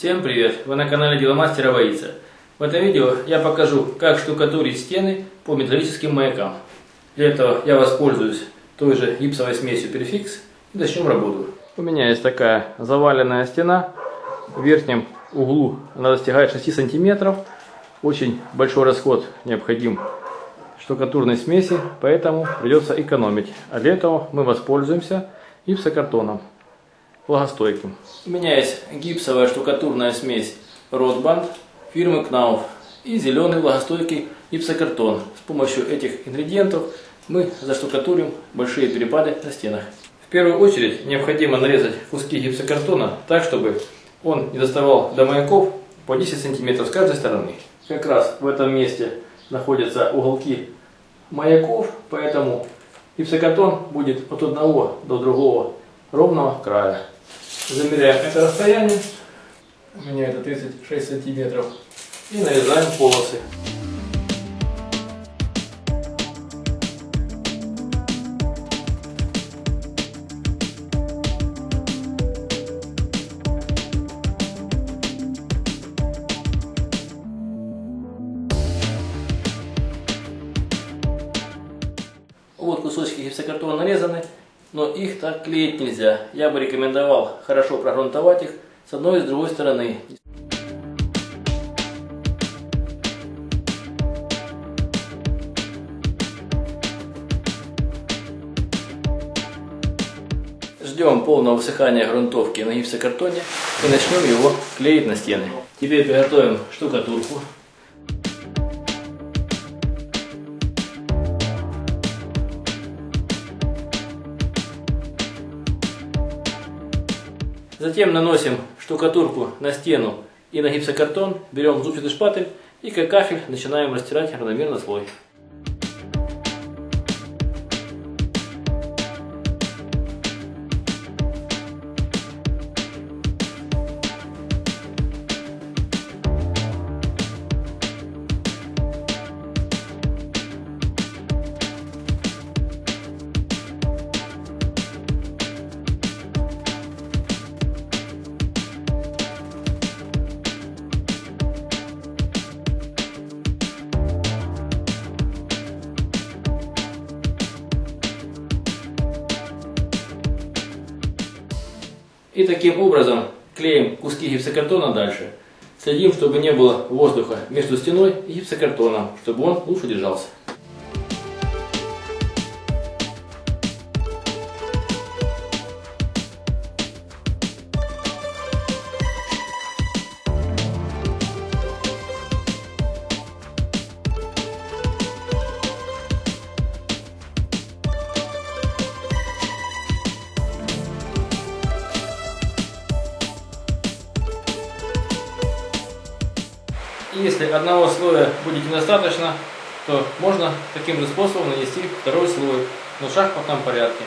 Всем привет! Вы на канале Деломастера Воица. В этом видео я покажу, как штукатурить стены по металлическим маякам. Для этого я воспользуюсь той же гипсовой смесью Perfix и начнем работу. У меня есть такая заваленная стена. В верхнем углу она достигает 6 сантиметров. Очень большой расход необходим штукатурной смеси, поэтому придется экономить. А для этого мы воспользуемся гипсокартоном влагостойким. У меня есть гипсовая штукатурная смесь Rotband фирмы Knauf и зеленый влагостойкий гипсокартон. С помощью этих ингредиентов мы заштукатурим большие перепады на стенах. В первую очередь необходимо нарезать куски гипсокартона так, чтобы он не доставал до маяков по 10 сантиметров с каждой стороны. Как раз в этом месте находятся уголки маяков, поэтому гипсокартон будет от одного до другого ровного края. Замеряем это расстояние, у меня это 36 сантиметров, и нарезаем полосы. Вот кусочки гипсокартона нарезаны, но их так клеить нельзя. Я бы рекомендовал хорошо прогрунтовать их с одной и с другой стороны. Ждем полного высыхания грунтовки на гипсокартоне и начнем его клеить на стены. Теперь приготовим штукатурку. Затем наносим штукатурку на стену и на гипсокартон, берем зубчатый шпатель и как кафель начинаем растирать равномерно слой. И таким образом клеим куски гипсокартона дальше. Следим, чтобы не было воздуха между стеной и гипсокартоном, чтобы он лучше держался. И если одного слоя будет недостаточно, то можно таким же способом нанести второй слой, но в шахматном порядке.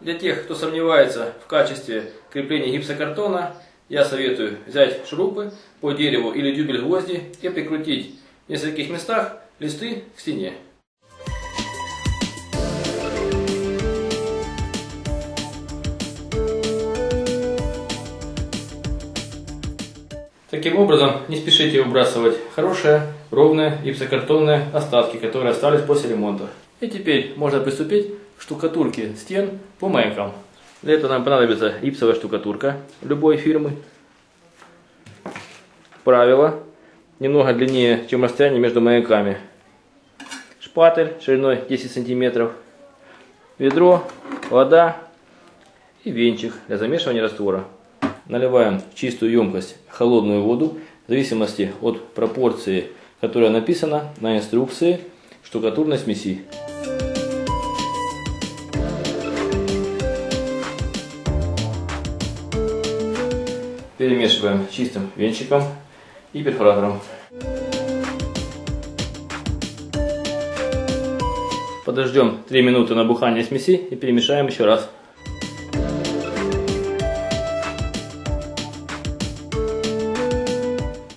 Для тех, кто сомневается в качестве крепления гипсокартона, я советую взять шурупы по дереву или дюбель гвозди и прикрутить в нескольких местах листы к стене. Таким образом, не спешите выбрасывать хорошие, ровные гипсокартонные остатки, которые остались после ремонта. И теперь можно приступить к штукатурке стен по маякам. Для этого нам понадобится гипсовая штукатурка любой фирмы. Правило: немного длиннее, чем расстояние между маяками. Шпатель шириной 10 сантиметров. Ведро, вода и венчик для замешивания раствора. Наливаем в чистую емкость холодную воду в зависимости от пропорции, которая написана на инструкции штукатурной смеси. Перемешиваем чистым венчиком и перфоратором. подождем 3 минуты набухания смеси и перемешаем еще раз.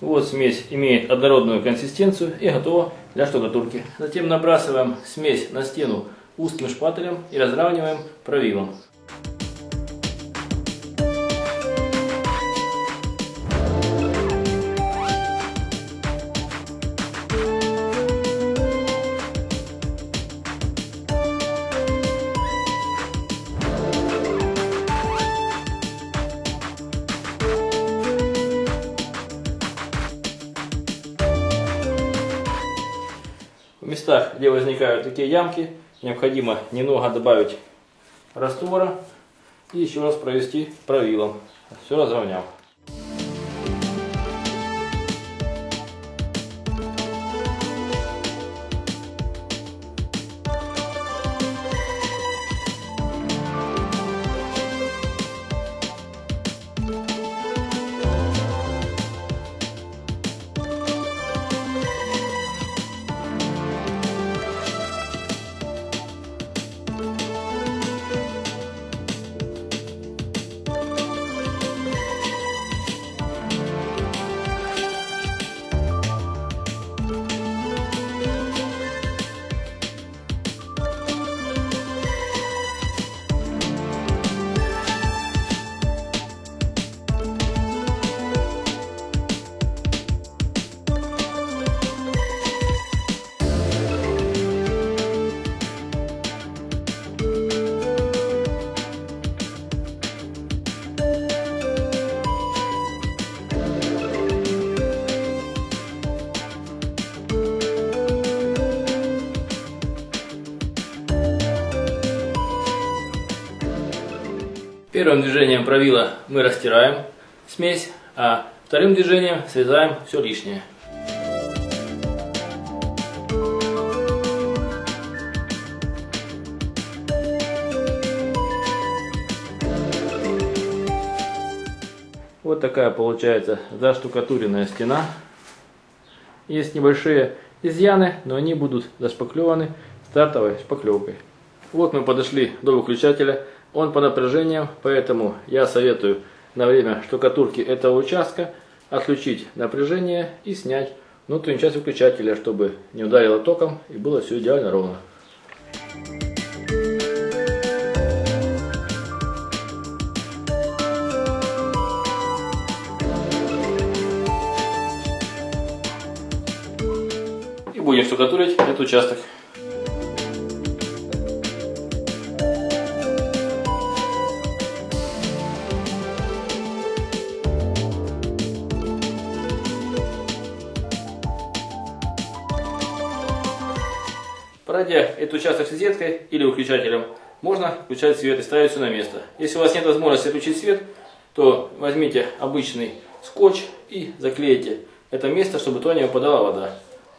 Вот смесь имеет однородную консистенцию и готова для штукатурки. Затем набрасываем смесь на стену узким шпателем и разравниваем правилом. В местах, где возникают такие ямки, необходимо немного добавить раствора и еще раз провести правилом, все разровняв. Первым движением правила мы растираем смесь, а вторым движением срезаем все лишнее. Вот такая получается заштукатуренная стена. Есть небольшие изъяны, но они будут зашпаклеваны стартовой шпаклевкой. Вот мы подошли до выключателя. Он по напряжениям, поэтому я советую на время штукатурки этого участка отключить напряжение и снять внутреннюю часть выключателя, чтобы не ударило током и было все идеально ровно. И будем штукатурить этот участок. Пройдя этот участок с розеткой или выключателем, можно включать свет и ставить все на место. Если у вас нет возможности включить свет, то возьмите обычный скотч и заклейте это место, чтобы туда не выпадала вода.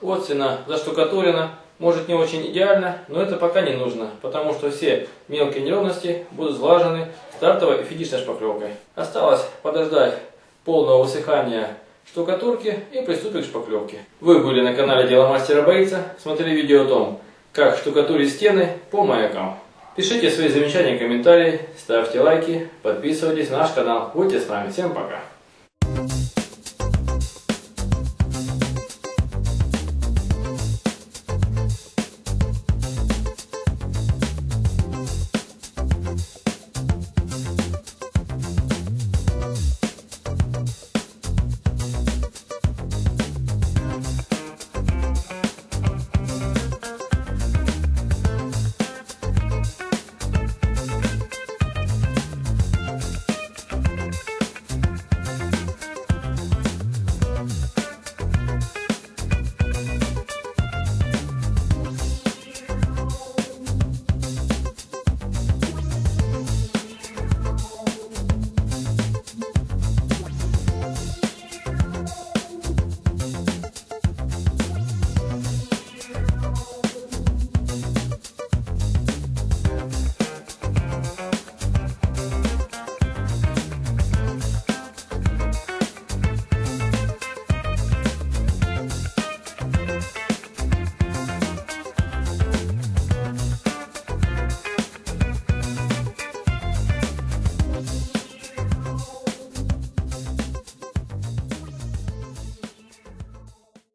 Вот стена заштукатурена, может не очень идеально, но это пока не нужно, потому что все мелкие неровности будут сглажены стартовой и финишной шпаклевкой. Осталось подождать полного высыхания штукатурки и приступить к шпаклевке. Вы были на канале Дело мастера боится, смотрели видео о том, как штукатурить стены по маякам. Пишите свои замечания, комментарии, ставьте лайки, подписывайтесь на наш канал. Будьте с нами. Всем пока!